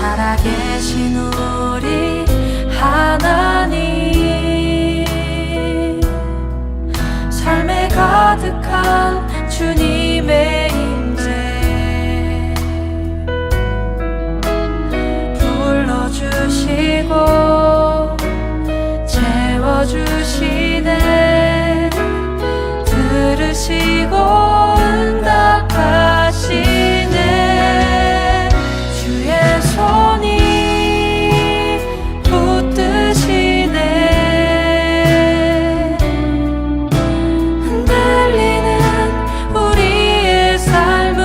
살아계신 우리 하나님, 삶에 가득한 주님의 임재 불러주시고 채워주시네. 들으시고 응답하시네. 주의 손이 붙드시네. 흔들리는 우리의 삶을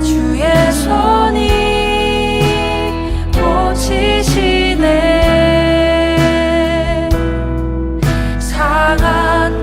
주의 손이 고치시네. 상한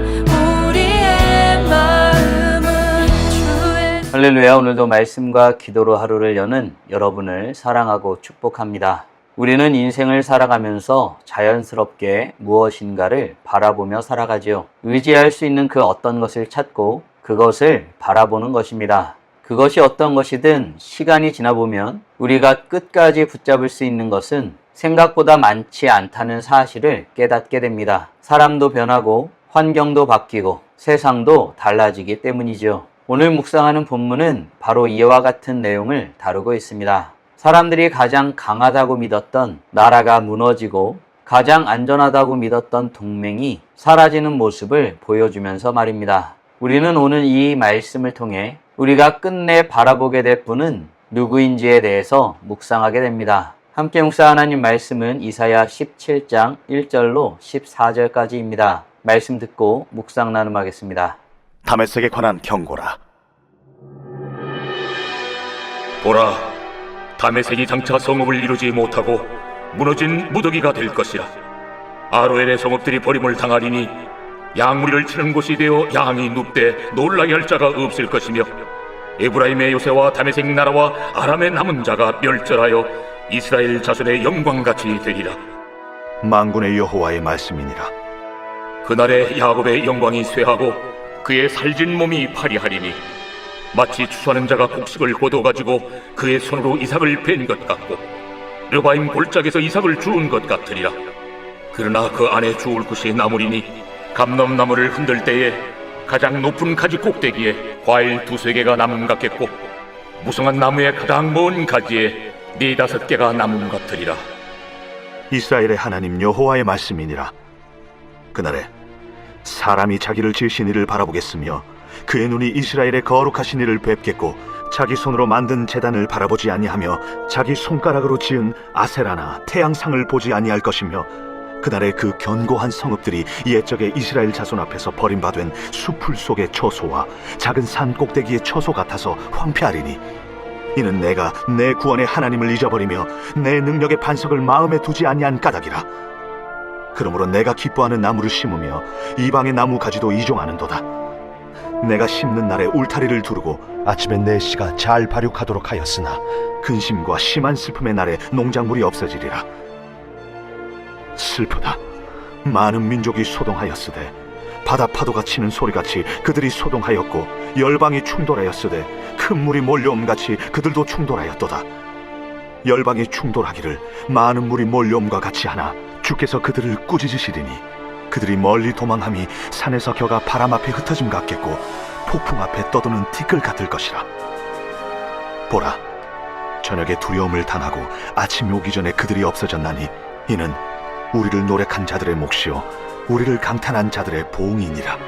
우리의 마음은 주의. 할렐루야. 오늘도 말씀과 기도로 하루를 여는 여러분을 사랑하고 축복합니다. 우리는 인생을 살아가면서 자연스럽게 무엇인가를 바라보며 살아가지요. 의지할 수 있는 그 어떤 것을 찾고 그것을 바라보는 것입니다. 그것이 어떤 것이든 시간이 지나보면 우리가 끝까지 붙잡을 수 있는 것은 생각보다 많지 않다는 사실을 깨닫게 됩니다. 사람도 변하고 환경도 바뀌고 세상도 달라지기 때문이죠. 오늘 묵상하는 본문은 바로 이와 같은 내용을 다루고 있습니다. 사람들이 가장 강하다고 믿었던 나라가 무너지고 가장 안전하다고 믿었던 동맹이 사라지는 모습을 보여주면서 말입니다. 우리는 오늘 이 말씀을 통해 우리가 끝내 바라보게 될 분은 누구인지에 대해서 묵상하게 됩니다. 함께 묵상 하나님 말씀은 이사야 17장 1절로 14절까지입니다. 말씀 듣고 묵상 나눔하겠습니다. 다메섹에 관한 경고라. 보라, 다메섹이 장차 성읍을 이루지 못하고 무너진 무더기가 될 것이라. 아로엘의 성읍들이 버림을 당하리니 양무리를 치는 곳이 되어 양이 눕되 놀라게 할 자가 없을 것이며, 에브라임의 요새와 다메섹 나라와 아람의 남은 자가 멸절하여 이스라엘 자손의 영광같이 되리라. 만군의 여호와의 말씀이니라. 그날에 야곱의 영광이 쇠하고 그의 살진 몸이 파리하리니, 마치 추수하는 자가 곡식을 거둬가지고 그의 손으로 이삭을 벤 것 같고 르바임 골짜기에서 이삭을 주운 것 같으리라. 그러나 그 안에 주울 것이 나물이니, 감람나무를 흔들 때에 가장 높은 가지 꼭대기에 과일 2-3개가 남음 같겠고, 무성한 나무의 가장 먼 가지에 4-5개가 남음 같으리라. 이스라엘의 하나님 여호와의 말씀이니라. 그날에 사람이 자기를 지으신 이를 바라보겠으며 그의 눈이 이스라엘의 거룩하신 이를 뵙겠고, 자기 손으로 만든 제단을 바라보지 아니하며 자기 손가락으로 지은 아세라나 태양상을 보지 아니할 것이며, 그날에 그 견고한 성읍들이 옛적의 이스라엘 자손 앞에서 버림받은 수풀 속의 처소와 작은 산 꼭대기의 처소 같아서 황폐하리니, 이는 내가 내 구원의 하나님을 잊어버리며 내 능력의 반석을 마음에 두지 아니한 까닭이라. 그러므로 내가 기뻐하는 나무를 심으며 이방의 나무 가지도 이종하는도다. 내가 심는 날에 울타리를 두르고 아침에 내 씨가 잘 발육하도록 하였으나, 근심과 심한 슬픔의 날에 농작물이 없어지리라. 슬프다. 많은 민족이 소동하였으되 바다 파도가 치는 소리같이 그들이 소동하였고, 열방이 충돌하였으되 큰 물이 몰려옴같이 그들도 충돌하였도다. 열방이 충돌하기를 많은 물이 몰려옴과 같이 하나 주께서 그들을 꾸짖으시리니, 그들이 멀리 도망함이 산에서 겨가 바람 앞에 흩어짐 같겠고 폭풍 앞에 떠도는 티끌 같을 것이라. 보라, 저녁에 두려움을 당하고 아침이 오기 전에 그들이 없어졌나니, 이는 우리를 노력한 자들의 몫이요 우리를 강탄한 자들의 보응이니라.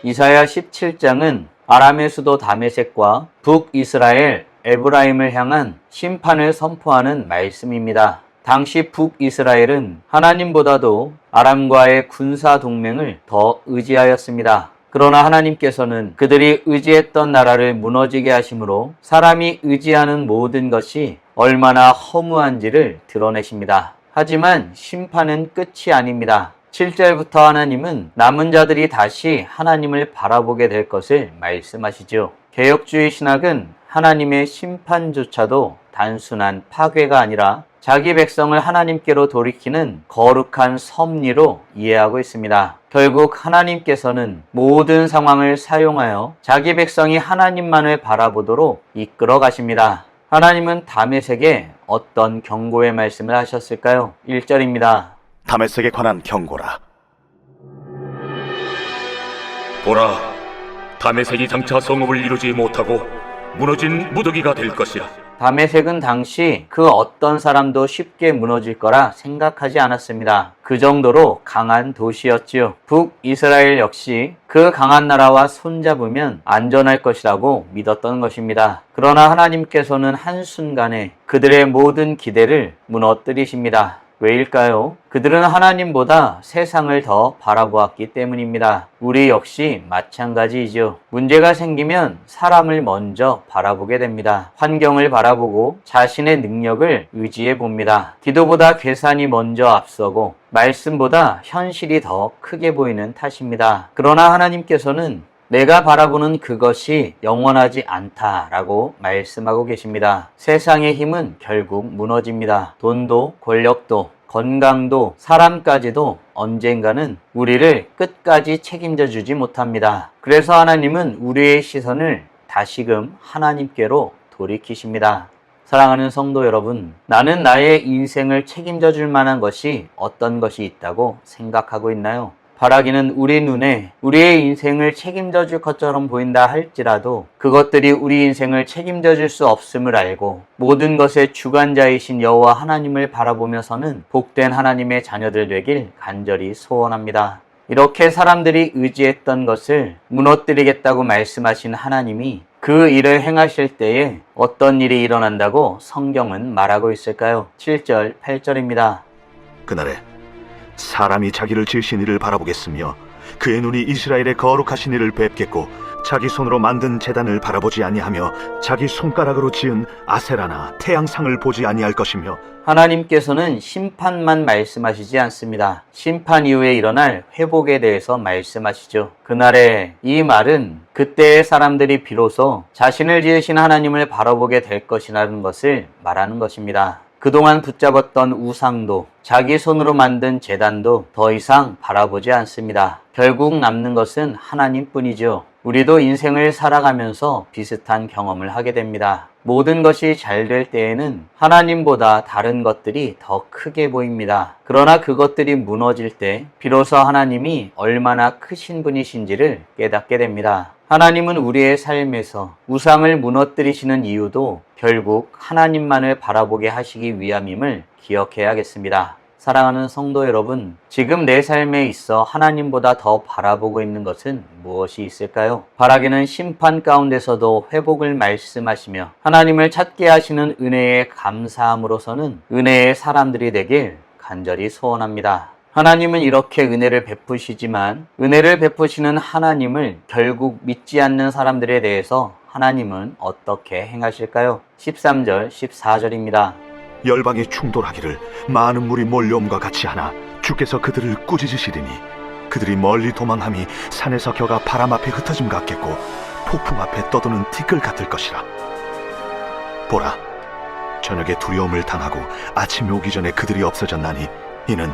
이사야 17장은 아람의 수도 다메섹과 북이스라엘 에브라임을 향한 심판을 선포하는 말씀입니다. 당시 북이스라엘은 하나님보다도 아람과의 군사 동맹을 더 의지하였습니다. 그러나 하나님께서는 그들이 의지했던 나라를 무너지게 하심으로 사람이 의지하는 모든 것이 얼마나 허무한지를 드러내십니다. 하지만 심판은 끝이 아닙니다. 7절부터 하나님은 남은 자들이 다시 하나님을 바라보게 될 것을 말씀하시죠. 개혁주의 신학은 하나님의 심판조차도 단순한 파괴가 아니라 자기 백성을 하나님께로 돌이키는 거룩한 섭리로 이해하고 있습니다. 결국 하나님께서는 모든 상황을 사용하여 자기 백성이 하나님만을 바라보도록 이끌어 가십니다. 하나님은 다메섹에 어떤 경고의 말씀을 하셨을까요? 1절입니다. 다메섹에 관한 경고라. 보라, 다메섹이 장차 성읍을 이루지 못하고 무너진 무더기가 될 것이라. 다메섹은 당시 그 어떤 사람도 쉽게 무너질 거라 생각하지 않았습니다. 그 정도로 강한 도시였지요. 북이스라엘 역시 그 강한 나라와 손잡으면 안전할 것이라고 믿었던 것입니다. 그러나 하나님께서는 한순간에 그들의 모든 기대를 무너뜨리십니다. 왜일까요? 그들은 하나님보다 세상을 더 바라보았기 때문입니다. 우리 역시 마찬가지이죠. 문제가 생기면 사람을 먼저 바라보게 됩니다. 환경을 바라보고 자신의 능력을 의지해 봅니다. 기도보다 계산이 먼저 앞서고 말씀보다 현실이 더 크게 보이는 탓입니다. 그러나 하나님께서는 내가 바라보는 그것이 영원하지 않다라고 말씀하고 계십니다. 세상의 힘은 결국 무너집니다. 돈도 권력도 건강도 사람까지도 언젠가는 우리를 끝까지 책임져 주지 못합니다. 그래서 하나님은 우리의 시선을 다시금 하나님께로 돌이키십니다. 사랑하는 성도 여러분, 나는 나의 인생을 책임져 줄 만한 것이 어떤 것이 있다고 생각하고 있나요? 바라기는 우리 눈에 우리의 인생을 책임져 줄 것처럼 보인다 할지라도 그것들이 우리 인생을 책임져 줄 수 없음을 알고 모든 것의 주관자이신 여호와 하나님을 바라보면서는 복된 하나님의 자녀들 되길 간절히 소원합니다. 이렇게 사람들이 의지했던 것을 무너뜨리겠다고 말씀하신 하나님이 그 일을 행하실 때에 어떤 일이 일어난다고 성경은 말하고 있을까요? 7절, 8절입니다. 그날에 사람이 자기를 지으신 이를 바라보겠으며 그의 눈이 이스라엘의 거룩하신 이를 뵙겠고 자기 손으로 만든 제단을 바라보지 아니하며 자기 손가락으로 지은 아세라나 태양상을 보지 아니할 것이며. 하나님께서는 심판만 말씀하시지 않습니다. 심판 이후에 일어날 회복에 대해서 말씀하시죠. 그날에 이 말은 그때의 사람들이 비로소 자신을 지으신 하나님을 바라보게 될 것이라는 것을 말하는 것입니다. 그동안 붙잡았던 우상도 자기 손으로 만든 제단도 더 이상 바라보지 않습니다. 결국 남는 것은 하나님뿐이죠. 우리도 인생을 살아가면서 비슷한 경험을 하게 됩니다. 모든 것이 잘 될 때에는 하나님보다 다른 것들이 더 크게 보입니다. 그러나 그것들이 무너질 때 비로소 하나님이 얼마나 크신 분이신지를 깨닫게 됩니다. 하나님은 우리의 삶에서 우상을 무너뜨리시는 이유도 결국 하나님만을 바라보게 하시기 위함임을 기억해야겠습니다. 사랑하는 성도 여러분, 지금 내 삶에 있어 하나님보다 더 바라보고 있는 것은 무엇이 있을까요? 바라기는 심판 가운데서도 회복을 말씀하시며 하나님을 찾게 하시는 은혜에 감사함으로서는 은혜의 사람들이 되길 간절히 소원합니다. 하나님은 이렇게 은혜를 베푸시지만 은혜를 베푸시는 하나님을 결국 믿지 않는 사람들에 대해서 하나님은 어떻게 행하실까요? 13절, 14절입니다. 열방이 충돌하기를 많은 물이 몰려옴과 같이 하나 주께서 그들을 꾸짖으시리니 그들이 멀리 도망함이 산에서 겨가 바람 앞에 흩어짐 같겠고 폭풍 앞에 떠도는 티끌 같을 것이라. 보라, 저녁에 두려움을 당하고 아침이 오기 전에 그들이 없어졌나니 이는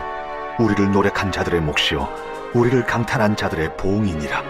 우리를 노력한 자들의 몫이요 우리를 강탈한 자들의 보응이니라.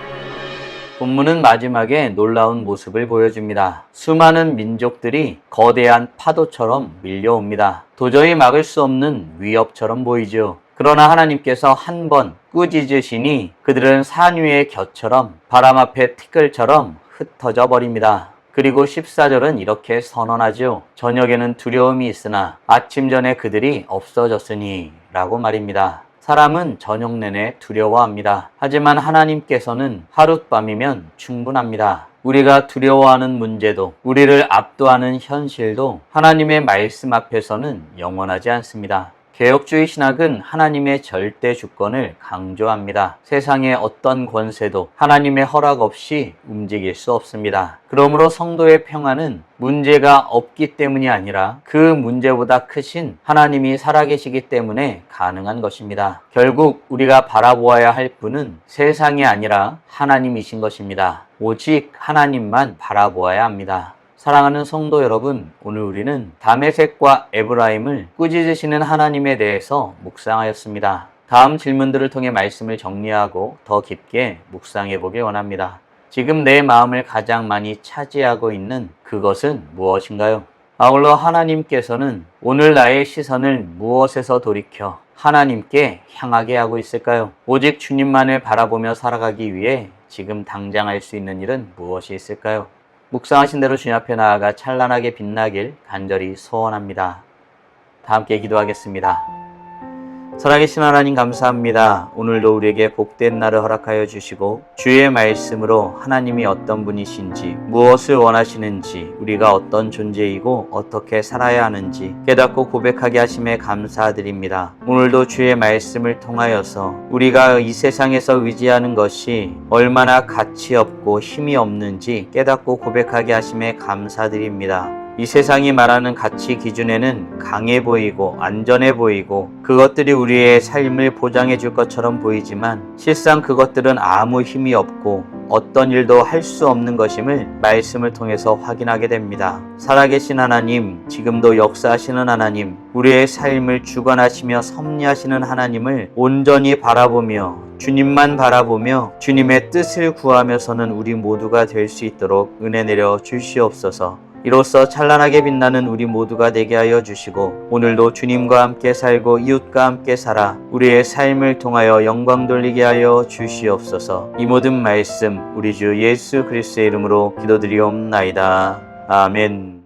본문은 마지막에 놀라운 모습을 보여줍니다. 수많은 민족들이 거대한 파도처럼 밀려옵니다. 도저히 막을 수 없는 위협처럼 보이죠. 그러나 하나님께서 한 번 꾸짖으시니 그들은 산 위의 겨처럼 바람 앞에 티끌처럼 흩어져 버립니다. 그리고 14절은 이렇게 선언하죠. 저녁에는 두려움이 있으나 아침 전에 그들이 없어졌으니 라고 말입니다. 사람은 저녁 내내 두려워합니다. 하지만 하나님께서는 하룻밤이면 충분합니다. 우리가 두려워하는 문제도 우리를 압도하는 현실도 하나님의 말씀 앞에서는 영원하지 않습니다. 개혁주의 신학은 하나님의 절대 주권을 강조합니다. 세상의 어떤 권세도 하나님의 허락 없이 움직일 수 없습니다. 그러므로 성도의 평안은 문제가 없기 때문이 아니라 그 문제보다 크신 하나님이 살아계시기 때문에 가능한 것입니다. 결국 우리가 바라보아야 할 분은 세상이 아니라 하나님이신 것입니다. 오직 하나님만 바라보아야 합니다. 사랑하는 성도 여러분, 오늘 우리는 다메섹과 에브라임을 꾸짖으시는 하나님에 대해서 묵상하였습니다. 다음 질문들을 통해 말씀을 정리하고 더 깊게 묵상해 보길 원합니다. 지금 내 마음을 가장 많이 차지하고 있는 그것은 무엇인가요? 아울러 하나님께서는 오늘 나의 시선을 무엇에서 돌이켜 하나님께 향하게 하고 있을까요? 오직 주님만을 바라보며 살아가기 위해 지금 당장 할 수 있는 일은 무엇이 있을까요? 묵상하신 대로 주님 앞에 나아가 찬란하게 빛나길 간절히 소원합니다. 다 함께 기도하겠습니다. 살아계신 하나님 감사합니다. 오늘도 우리에게 복된 날을 허락하여 주시고 주의 말씀으로 하나님이 어떤 분이신지 무엇을 원하시는지 우리가 어떤 존재이고 어떻게 살아야 하는지 깨닫고 고백하게 하심에 감사드립니다. 오늘도 주의 말씀을 통하여서 우리가 이 세상에서 의지하는 것이 얼마나 가치 없고 힘이 없는지 깨닫고 고백하게 하심에 감사드립니다. 이 세상이 말하는 가치 기준에는 강해 보이고 안전해 보이고 그것들이 우리의 삶을 보장해 줄 것처럼 보이지만 실상 그것들은 아무 힘이 없고 어떤 일도 할 수 없는 것임을 말씀을 통해서 확인하게 됩니다. 살아계신 하나님, 지금도 역사하시는 하나님, 우리의 삶을 주관하시며 섭리하시는 하나님을 온전히 바라보며 주님만 바라보며 주님의 뜻을 구하며서는 우리 모두가 될 수 있도록 은혜 내려 주시옵소서. 이로써 찬란하게 빛나는 우리 모두가 되게 하여 주시고 오늘도 주님과 함께 살고 이웃과 함께 살아 우리의 삶을 통하여 영광 돌리게 하여 주시옵소서. 이 모든 말씀 우리 주 예수 그리스도의 이름으로 기도드리옵나이다. 아멘.